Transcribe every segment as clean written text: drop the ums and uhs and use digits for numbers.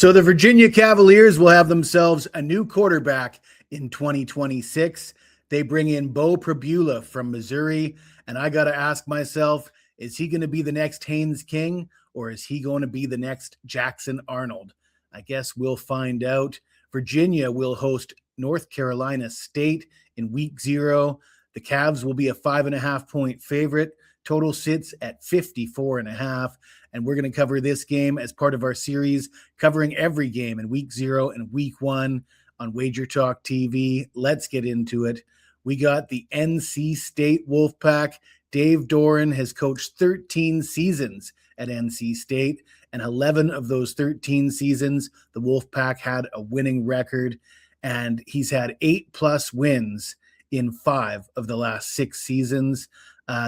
So the Virginia Cavaliers will have themselves a new quarterback in 2026. They bring in Bo Prabula from Missouri, and I got to ask myself, is he going to be the next Haynes King, or is he going to be the next Jackson Arnold? I guess we'll find out. Virginia will host North Carolina State in week 0. The Cavs will be a 5.5-point favorite. Total sits at 54.5. And we're going to cover this game as part of our series, covering every game in week 0 and week 1 on Wager Talk TV. Let's get into it. We got the NC State Wolfpack. Dave Doran has coached 13 seasons at NC State, and 11 of those 13 seasons, the Wolfpack had a winning record, and he's had 8+ wins in 5 of the last 6 seasons.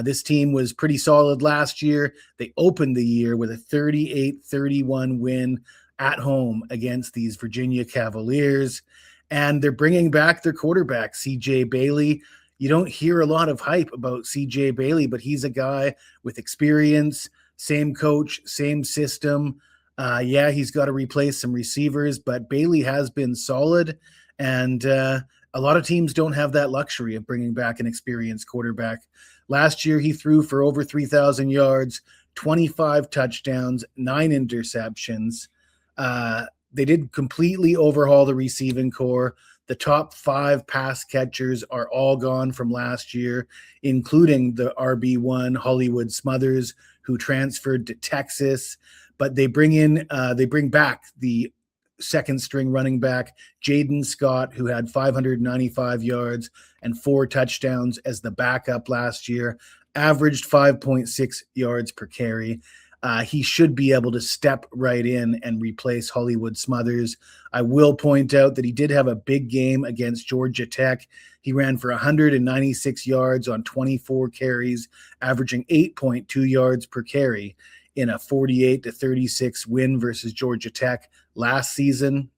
This team was pretty solid last year. They opened the year with a 38-31 win at home against these Virginia Cavaliers, and they're bringing back their quarterback, CJ Bailey. You don't hear a lot of hype about CJ Bailey, but he's a guy with experience, same coach, same system. He's got to replace some receivers, but Bailey has been solid, and a lot of teams don't have that luxury of bringing back an experienced quarterback. Last year, he threw for over 3,000 yards, 25 touchdowns, 9 interceptions. They did completely overhaul the receiving core. The top 5 pass catchers are all gone from last year, including the RB1 Hollywood Smothers, who transferred to Texas. But they bring back the second string running back, Jaden Scott, who had 595 yards and 4 touchdowns as the backup last year, averaged 5.6 yards per carry. He should be able to step right in and replace Hollywood Smothers. I will point out that he did have a big game against Georgia Tech. He ran for 196 yards on 24 carries, averaging 8.2 yards per carry in a 48-36 win versus Georgia Tech last season.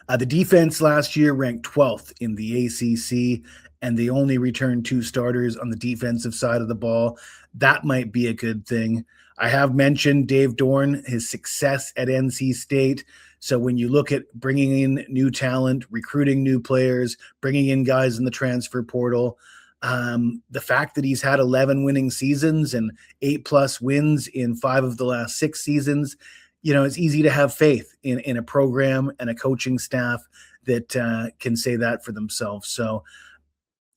The defense last year ranked 12th in the ACC, and they only returned 2 starters on the defensive side of the ball. That might be a good thing. I have mentioned Dave Doran, his success at NC State. So when you look at bringing in new talent, recruiting new players, bringing in guys in the transfer portal, the fact that he's had 11 winning seasons and 8+ wins in 5 of the last 6 seasons, it's easy to have faith in a program and a coaching staff that can say that for themselves. So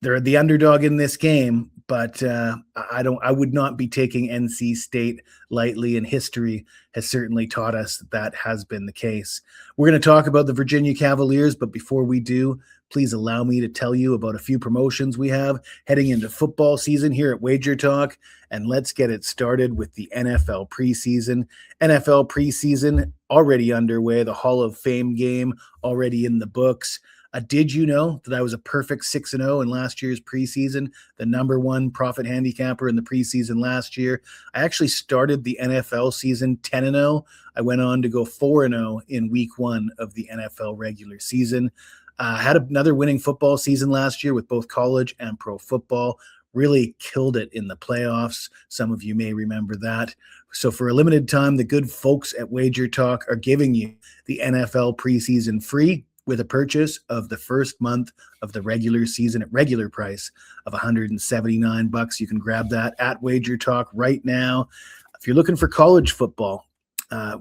they're the underdog in this game, but I would not be taking NC State lightly, and history has certainly taught us that has been the case. We're going to talk about the Virginia Cavaliers, but before we do, please allow me to tell you about a few promotions we have heading into football season here at Wager Talk, and let's get it started with the NFL preseason. NFL preseason already underway, the Hall of Fame game already in the books. Did you know that I was a perfect 6-0 in last year's preseason, the #1 profit handicapper in the preseason last year? I actually started the NFL season 10-0. I went on to go 4-0 in week 1 of the NFL regular season. Had another winning football season last year with both college and pro football. Really killed it in the playoffs. Some of you may remember that. So for a limited time, the good folks at Wager Talk are giving you the NFL preseason free with a purchase of the first month of the regular season at regular price of $179. You can grab that at Wager Talk right now. If you're looking for college football,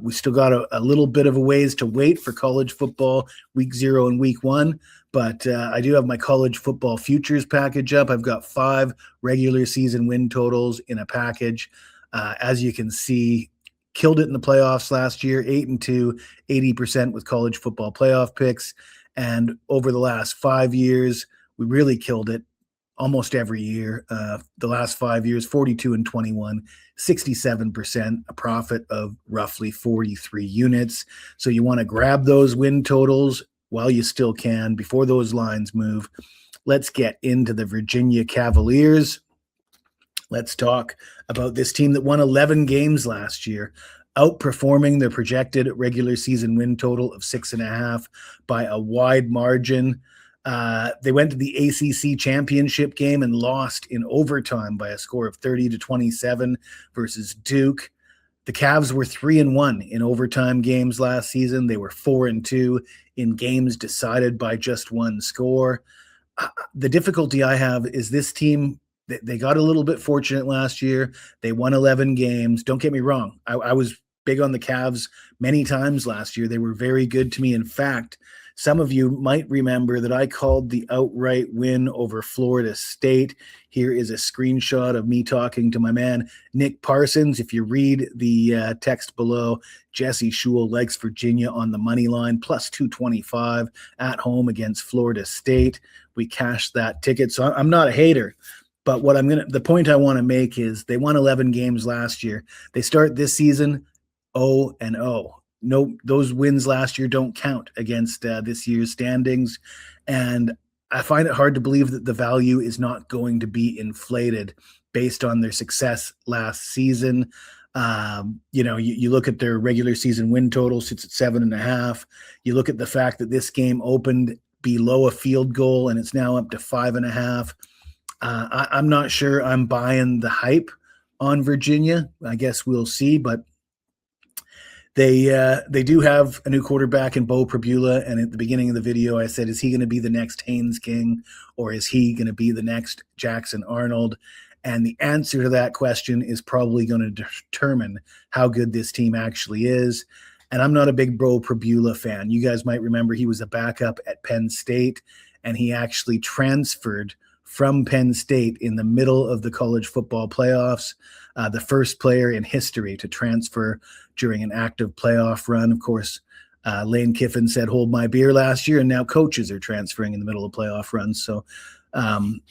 we still got a little bit of a ways to wait for college football week 0 and week 1, but I do have my college football futures package up. I've got 5 regular season win totals in a package. As you can see, killed it in the playoffs last year, 8-2, 80% with college football playoff picks. And over the last 5 years, we really killed it almost every year. The last 5 years, 42-21, 67%, a profit of roughly 43 units. So you want to grab those win totals while you still can before those lines move. Let's get into the Virginia Cavaliers. Let's talk about this team that won 11 games last year, outperforming their projected regular season win total of 6.5 by a wide margin. They went to the ACC championship game and lost in overtime by a score of 30-27 versus Duke. The Cavs were 3-1 in overtime games last season. They were 4-2 in games decided by just one score. The difficulty I have is this team, they got a little bit fortunate last year. They won 11 games. Don't get me wrong. I was big on the Cavs many times last year. They were very good to me. In fact, some of you might remember that I called the outright win over Florida State. Here is a screenshot of me talking to my man, Nick Parsons. If you read the text below, Jesse Shule likes Virginia on the money line, plus 225 at home against Florida State. We cashed that ticket. So I'm not a hater. But the point I want to make is they won 11 games last year. They start this season 0-0. No, those wins last year don't count against this year's standings. And I find it hard to believe that the value is not going to be inflated based on their success last season. You look at their regular season win total, sits at 7.5. You look at the fact that this game opened below a field goal and it's now up to 5.5. I'm not sure I'm buying the hype on Virginia. I guess we'll see, but they do have a new quarterback in Bo Prabula, and at the beginning of the video, I said, is he going to be the next Haynes King, or is he going to be the next Jackson Arnold? And the answer to that question is probably going to determine how good this team actually is. And I'm not a big Bo Prabula fan. You guys might remember he was a backup at Penn State, and he actually transferred from Penn State in the middle of the college football playoffs, the first player in history to transfer during an active playoff run. Of course, Lane Kiffin said, hold my beer last year, and now coaches are transferring in the middle of playoff runs. So, I'm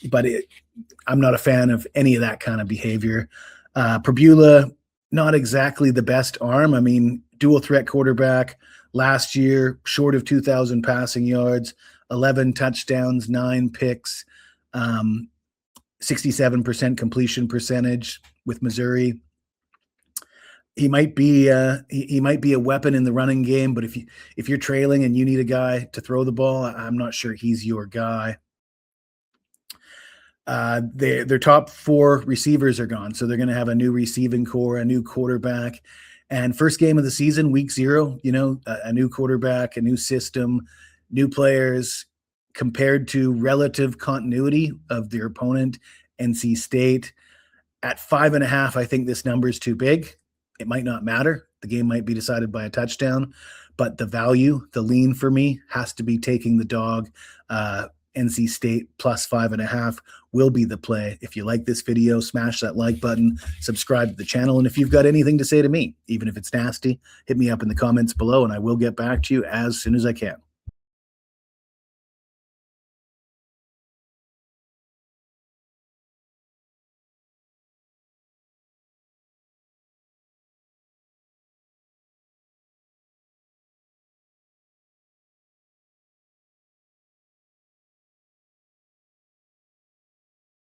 not a fan of any of that kind of behavior. Prabula, not exactly the best arm. I mean, dual threat quarterback last year, short of 2,000 passing yards, 11 touchdowns, 9 picks, 67% completion percentage with Missouri. He might be a weapon in the running game, but if you're trailing and you need a guy to throw the ball, I'm not sure he's your guy. Their top 4 receivers are gone, so they're going to have a new receiving core, a new quarterback, and first game of the season, week 0. A new quarterback, a new system, new players. Compared to relative continuity of their opponent, NC State, at 5.5, I think this number is too big. It might not matter. The game might be decided by a touchdown, but the value, the lean for me, has to be taking the dog. NC State plus 5.5 will be the play. If you like this video, smash that like button, subscribe to the channel, and if you've got anything to say to me, even if it's nasty, hit me up in the comments below, and I will get back to you as soon as I can.